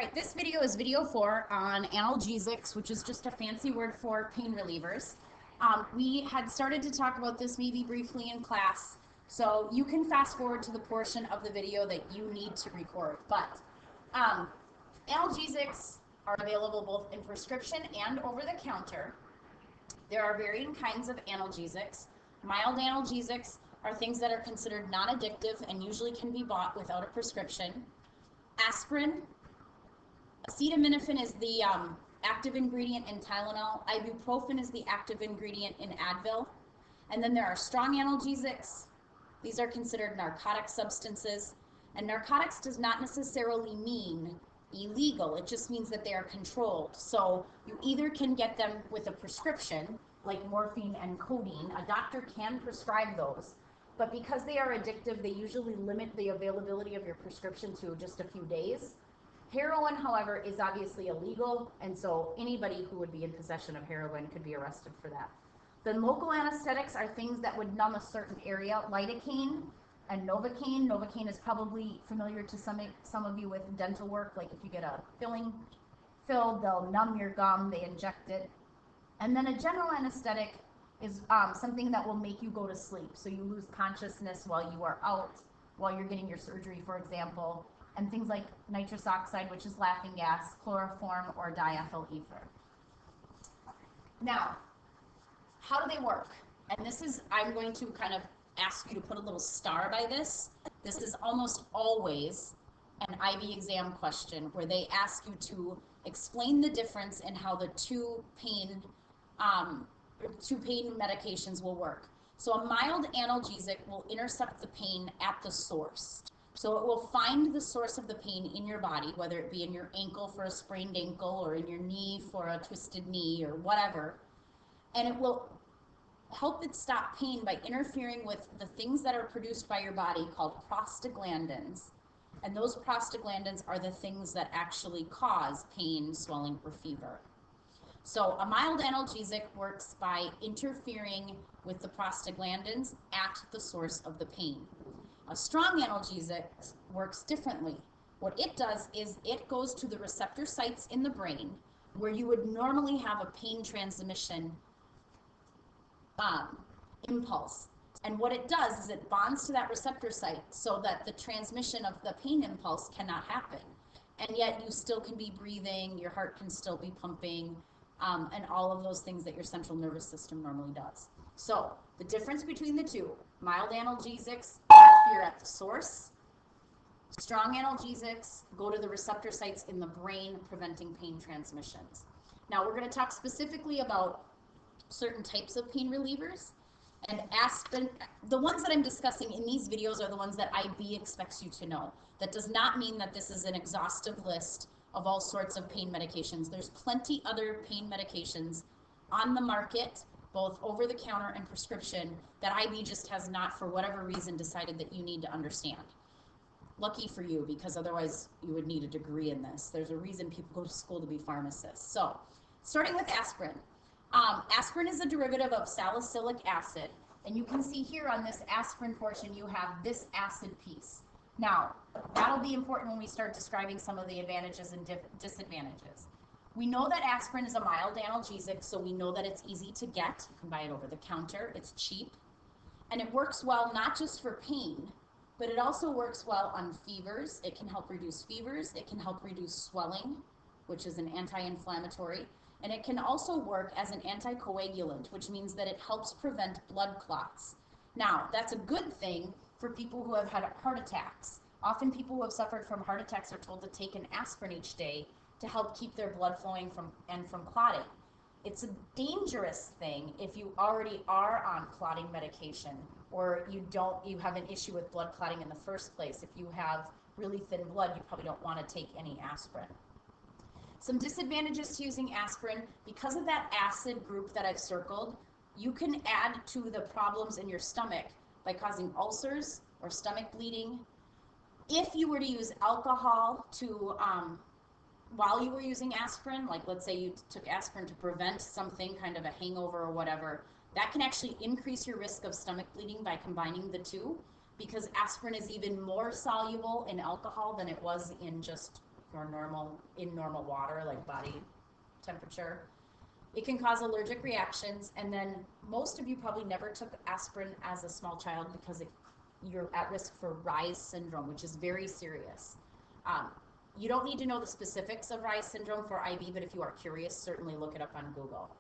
right, this video is video 4 on analgesics, which is just a fancy word for pain relievers. We had started to talk about this maybe briefly in class, so you can fast forward to the portion of the video that you need to record. But analgesics are available both in prescription and over the counter. There are varying kinds of analgesics. Mild analgesics are things that are considered non-addictive and usually can be bought without a prescription. Aspirin, acetaminophen is the active ingredient in Tylenol. Ibuprofen is the active ingredient in Advil. And then there are strong analgesics. These are considered narcotic substances. And narcotics does not necessarily mean illegal. It just means that they are controlled. So you either can get them with a prescription, like morphine and codeine. A doctor can prescribe those. But because they are addictive, they usually limit the availability of your prescription to just a few days. Heroin, however, is obviously illegal, and so anybody who would be in possession of heroin could be arrested for that. Then local anesthetics are things that would numb a certain area. Lidocaine and Novocaine. Novocaine is probably familiar to some of you with dental work, like if you get a filling filled, they'll numb your gum, they inject it. And then a general anesthetic is something that will make you go to sleep. So you lose consciousness while you are out, while you're getting your surgery, for example, and things like nitrous oxide, which is laughing gas, chloroform, or diethyl ether. Now, how do they work? And this is, I'm going to kind of ask you to put a little star by this. This is almost always an IB exam question where they ask you to explain the difference in how the two pain medications will work. So a mild analgesic will intercept the pain at the source. So it will find the source of the pain in your body, whether it be in your ankle for a sprained ankle or in your knee for a twisted knee or whatever. And it will help it stop pain by interfering with the things that are produced by your body called prostaglandins. And those prostaglandins are the things that actually cause pain, swelling, or fever. So a mild analgesic works by interfering with the prostaglandins at the source of the pain. A strong analgesic works differently. What it does is it goes to the receptor sites in the brain where you would normally have a pain transmission impulse. And what it does is it bonds to that receptor site so that the transmission of the pain impulse cannot happen. And yet you still can be breathing, your heart can still be pumping, and all of those things that your central nervous system normally does. So the difference between the two, mild analgesics interfere at the source. Strong analgesics go to the receptor sites in the brain, preventing pain transmissions. Now we're going to talk specifically about certain types of pain relievers. And aspirin, the ones that I'm discussing in these videos are the ones that IB expects you to know. That does not mean that this is an exhaustive list of all sorts of pain medications. There's plenty other pain medications on the market, both over the counter and prescription, that IB just has not, for whatever reason, decided that you need to understand. Lucky for you, because otherwise you would need a degree in this. There's a reason people go to school to be pharmacists. So, starting with aspirin. Aspirin is a derivative of salicylic acid, and you can see here on this aspirin portion you have this acid piece. Now, that'll be important when we start describing some of the advantages and disadvantages. We know that aspirin is a mild analgesic, so we know that it's easy to get. You can buy it over the counter, it's cheap, and it works well not just for pain, but it also works well on fevers. It can help reduce fevers, it can help reduce swelling, which is an anti-inflammatory, and it can also work as an anticoagulant, which means that it helps prevent blood clots. Now, that's a good thing for people who have had heart attacks. Often people who have suffered from heart attacks are told to take an aspirin each day to help keep their blood flowing from clotting. It's a dangerous thing if you already are on clotting medication or you have an issue with blood clotting in the first place. If you have really thin blood, you probably don't want to take any aspirin. Some disadvantages to using aspirin, because of that acid group that I've circled, you can add to the problems in your stomach by causing ulcers or stomach bleeding. If you were to use alcohol to while you were using aspirin, like let's say you took aspirin to prevent something, kind of a hangover or whatever, that can actually increase your risk of stomach bleeding by combining the two, because aspirin is even more soluble in alcohol than it was in just or normal water, like body temperature. It can cause allergic reactions, and then most of you probably never took aspirin as a small child because you're at risk for Reye's syndrome, which is very serious. You don't need to know the specifics of Reye's syndrome for IB, but if you are curious, certainly look it up on Google.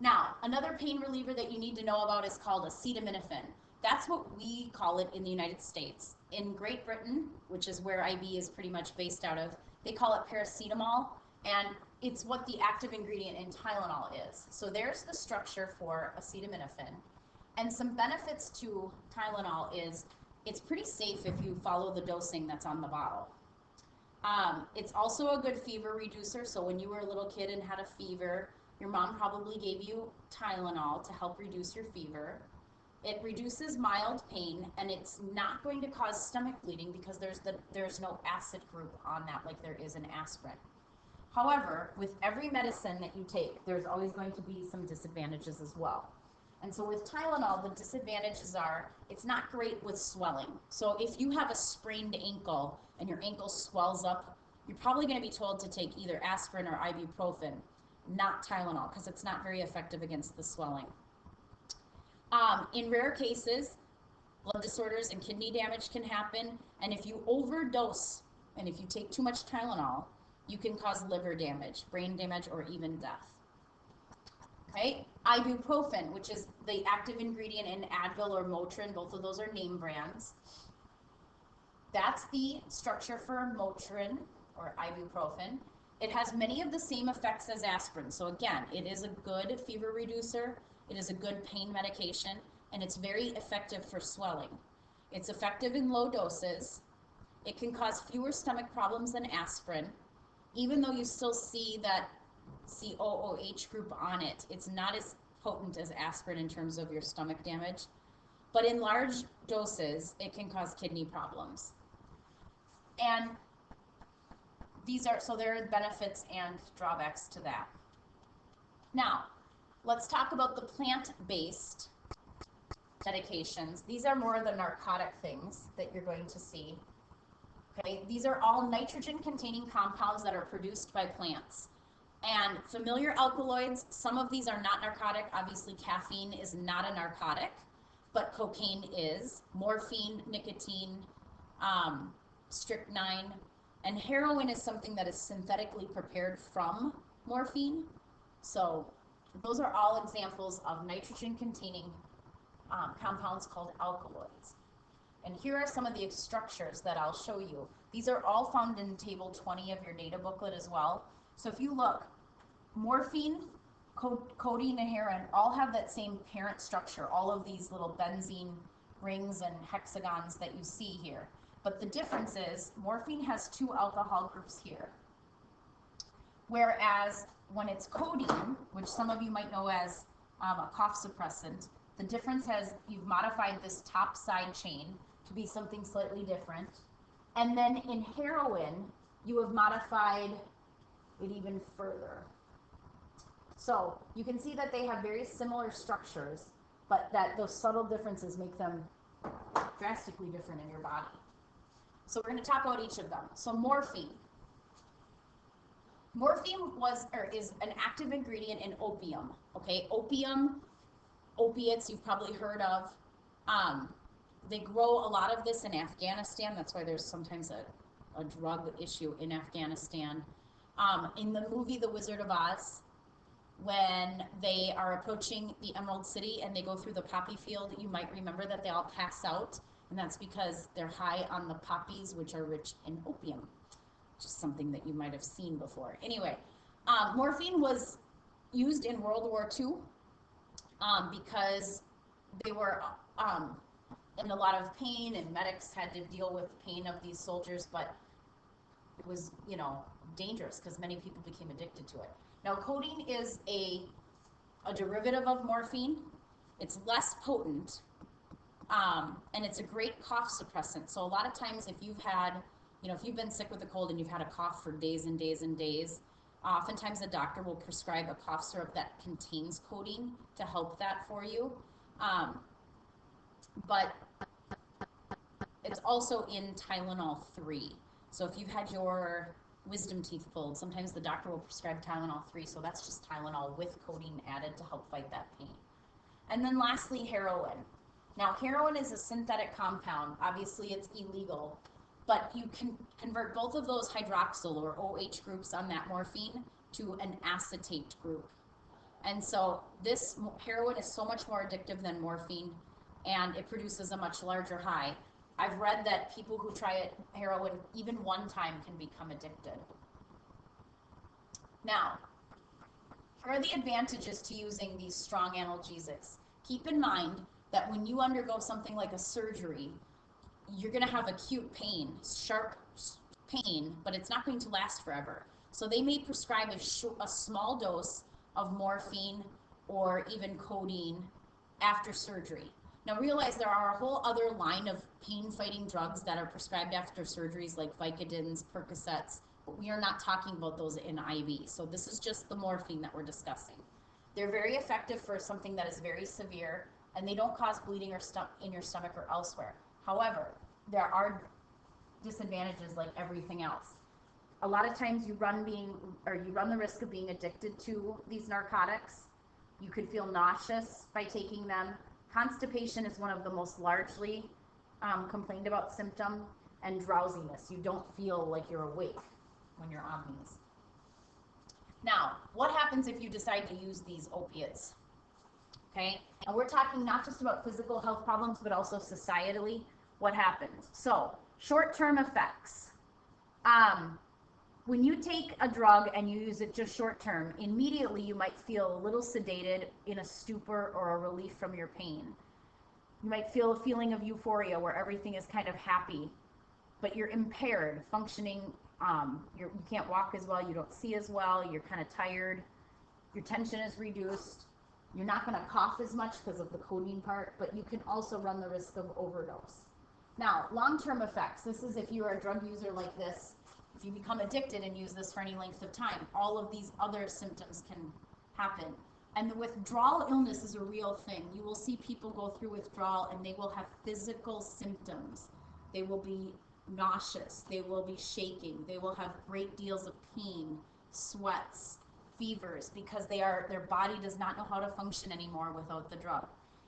Now, another pain reliever that you need to know about is called acetaminophen. That's what we call it in the United States. In Great Britain, which is where IB is pretty much based out of, they call it paracetamol, and it's what the active ingredient in Tylenol is. So there's the structure for acetaminophen. And some benefits to Tylenol is it's pretty safe if you follow the dosing that's on the bottle. It's also a good fever reducer. So when you were a little kid and had a fever, your mom probably gave you Tylenol to help reduce your fever. It reduces mild pain, and it's not going to cause stomach bleeding because there's no acid group on that like there is in aspirin. However, with every medicine that you take, there's always going to be some disadvantages as well. And so with Tylenol, the disadvantages are it's not great with swelling. So if you have a sprained ankle and your ankle swells up, you're probably going to be told to take either aspirin or ibuprofen, not Tylenol, because it's not very effective against the swelling. In rare cases, blood disorders and kidney damage can happen, and if you overdose and if you take too much Tylenol, you can cause liver damage, brain damage, or even death. Okay, ibuprofen, which is the active ingredient in Advil or Motrin, both of those are name brands. That's the structure for Motrin or ibuprofen. It has many of the same effects as aspirin. So again, it is a good fever reducer, it is a good pain medication, and it's very effective for swelling. It's effective in low doses. It can cause fewer stomach problems than aspirin, even though you still see that COOH group on it. It's not as potent as aspirin in terms of your stomach damage, but in large doses, it can cause kidney problems. And there are benefits and drawbacks to that. Now, let's talk about the plant-based medications. These are more of the narcotic things that you're going to see. Okay, these are all nitrogen-containing compounds that are produced by plants. And familiar alkaloids, some of these are not narcotic. Obviously, caffeine is not a narcotic, but cocaine is. Morphine, nicotine, strychnine, and heroin is something that is synthetically prepared from morphine. So those are all examples of nitrogen-containing compounds called alkaloids. And here are some of the structures that I'll show you. These are all found in table 20 of your data booklet as well. So if you look, morphine, codeine, and heroin all have that same parent structure, all of these little benzene rings and hexagons that you see here. But the difference is morphine has 2 alcohol groups here. Whereas when it's codeine, which some of you might know as a cough suppressant, the difference is you've modified this top side chain to be something slightly different. And then in heroin, you have modified it even further. So you can see that they have very similar structures, but that those subtle differences make them drastically different in your body. So we're going to talk about each of them. So morphine. Morphine is an active ingredient in opium. Okay, opium, opiates you've probably heard of. They grow a lot of this in Afghanistan. That's why there's sometimes a drug issue in Afghanistan. In the movie The Wizard of Oz, when they are approaching the Emerald City and they go through the poppy field, you might remember that they all pass out, and that's because they're high on the poppies, which are rich in opium, which is something that you might have seen before. Anyway, morphine was used in World War II because they were in a lot of pain, and medics had to deal with the pain of these soldiers, but it was, dangerous because many people became addicted to it. Now, codeine is a derivative of morphine. It's less potent, and it's a great cough suppressant. So a lot of times if you've had, if you've been sick with a cold and you've had a cough for days and days and days, oftentimes a doctor will prescribe a cough syrup that contains codeine to help that for you. But it's also in Tylenol 3. So if you've had your wisdom teeth pulled, sometimes the doctor will prescribe Tylenol 3, so that's just Tylenol with codeine added to help fight that pain. And then lastly, heroin. Now, heroin is a synthetic compound. Obviously, it's illegal, but you can convert both of those hydroxyl or OH groups on that morphine to an acetate group. And so this heroin is so much more addictive than morphine, and it produces a much larger high. I've read that people who try heroin even one time can become addicted. Now, here are the advantages to using these strong analgesics. Keep in mind that when you undergo something like a surgery, you're going to have acute pain, sharp pain, but it's not going to last forever. So they may prescribe a small dose of morphine or even codeine after surgery. Now realize there are a whole other line of pain-fighting drugs that are prescribed after surgeries like Vicodins, Percocets, but we are not talking about those in IV. So this is just the morphine that we're discussing. They're very effective for something that is very severe, and they don't cause bleeding or in your stomach or elsewhere. However, there are disadvantages like everything else. A lot of times you run the risk of being addicted to these narcotics. You could feel nauseous by taking them. Constipation is one of the most largely complained about symptom, and drowsiness. You don't feel like you're awake when you're on these. Now, what happens if you decide to use these opiates? Okay, and we're talking not just about physical health problems, but also societally, what happens? So, short-term effects. When you take a drug and you use it just short-term, immediately you might feel a little sedated, in a stupor, or a relief from your pain. You might feel a feeling of euphoria where everything is kind of happy, but you're impaired, functioning, you can't walk as well, you don't see as well, you're kind of tired, your tension is reduced, you're not going to cough as much because of the codeine part, but you can also run the risk of overdose. Now, long-term effects. This is if you're a drug user like this, if you become addicted and use this for any length of time, all of these other symptoms can happen. And the withdrawal illness is a real thing. You will see people go through withdrawal and they will have physical symptoms. They will be nauseous, they will be shaking, they will have great deals of pain, sweats, fevers, because their body does not know how to function anymore without the drug.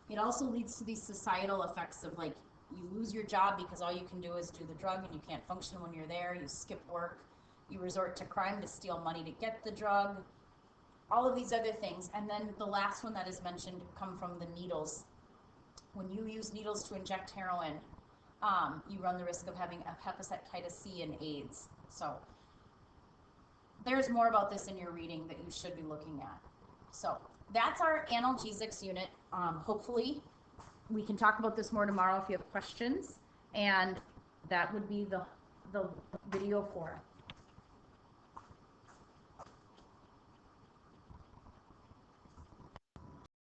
It also leads to these societal effects of, like, you lose your job because all you can do is do the drug and you can't function when you're there, you skip work, you resort to crime to steal money to get the drug, all of these other things. And then the last one that is mentioned come from the needles. When you use needles to inject heroin, you run the risk of having a hepatitis C and AIDS. So there's more about this in your reading that you should be looking at. So that's our analgesics unit. Hopefully we can talk about this more tomorrow if you have questions, and that would be the video for